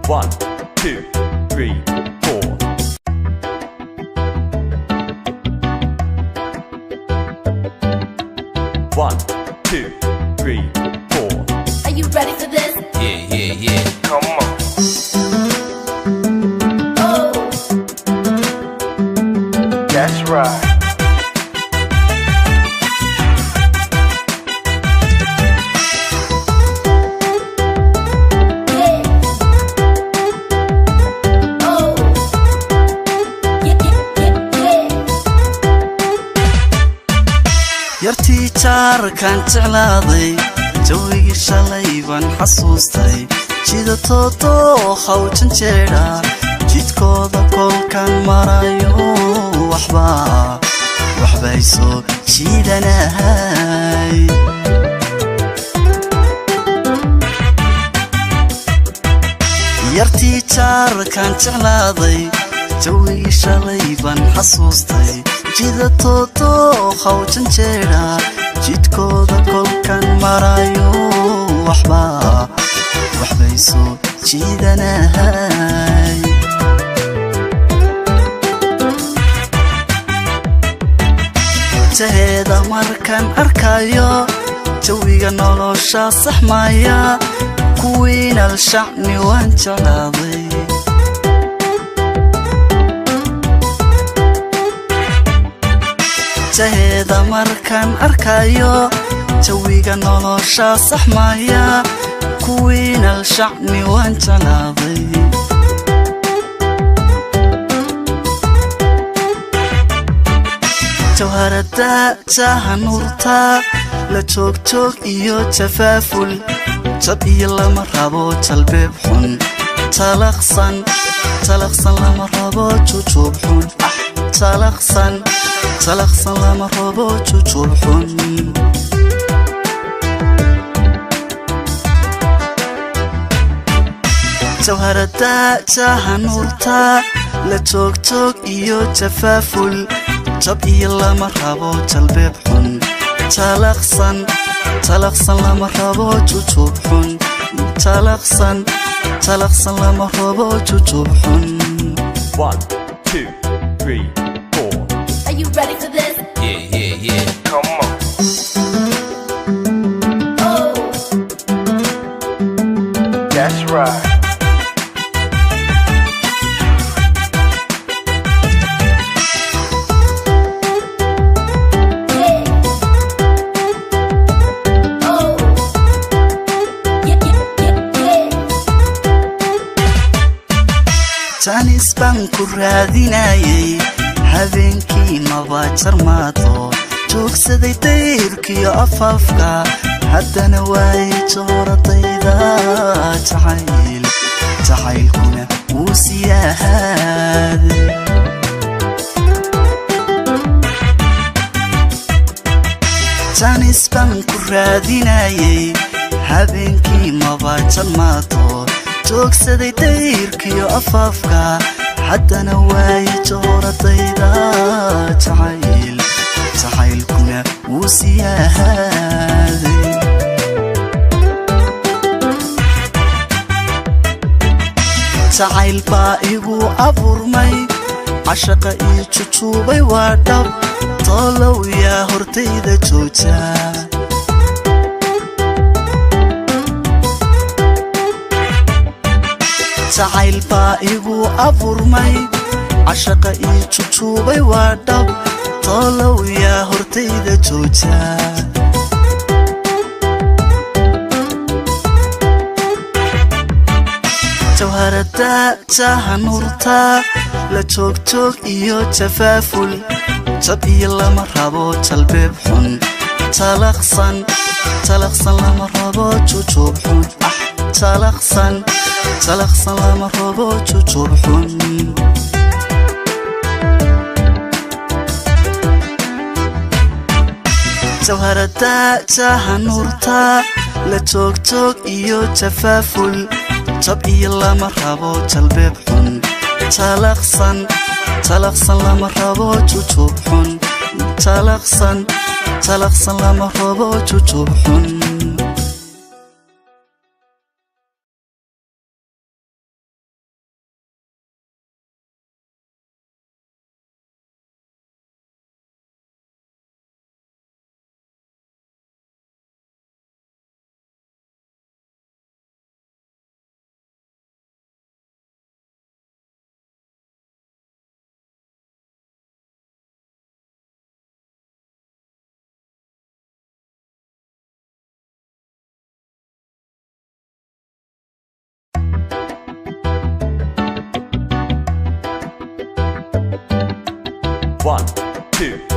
1, 2, 3, 4. One, two, three, four. Are you ready for this? Yeah. Come on. Oh, That's right. yeah. Oh, yeah. yartii jaarkaan jeclaaday jawigii shalay baan xasuustay jida toodoo hawjan jeedha jidkooda kolkaan marayo waxbay soo jiidanahay yartii jaarkaan jeclaaday jawigii shalay baan xasuustay jida toodoo hawjan jeedha jidkooda kolkaan marayo waxbay soo jiidanahay jaheeda markaan arkayo jawiga nolosha saxmaya kuwiinal shacni waan jeclaaday jaheeda markaan arkayo jawiga nolosha saxmaya kuwiinal shacni waan jeclaaday jawharada jahanurta la joogjoog iyo jafaaful jab iyo lama rabo jalbeeb xun talaqsan lama rabo jujuub xun talaqsan lama rabo jujuub xun jawharada jahanurta la joogjoog iyo jafaaful jab iyo lama rabo jalbeeb xun talaqsan lama rabo jujuub xun talaqsan lama rabo jujuub xun 1, 2, 3, 4. Are you ready for this? Yeah. Come on. Oh, That's right. yeah. Oh, yeah. jaanis baan ku raadinayay habeenkii maba jarmaado joogsaday dayrkiyo afaafka haddana waay jooradayda jacaylkuna wuu siyaahaade jaanis baan ku raadinayay habeenkii maba jarmaado joogsaday dayrkiyo afaafka haddana waay jooradayda jacaylkuna wuu siyaahaday jacayl baa igu abuurmay cashaqa iyo jujuubay waa dhab toolow yaa hortayda jooja jacayl baa igu abuurmay cashaqa iyo jujuubay waa dhab toolow yaa hortayda jooja jawharada jahanurta la joogjoog iyo jafaaful jab iyo lama rabo jalbeeb xun talaqsan lama rabo jujuub xun talaqsan lama rabo jujuub xun jawharada jahanurta la joogjoog iyo jafaaful jab iyo lama rabo jalbeeb xun talaqsan lama rabo jujuub xun talaqsan lama rabo jujuub xun 1, 2,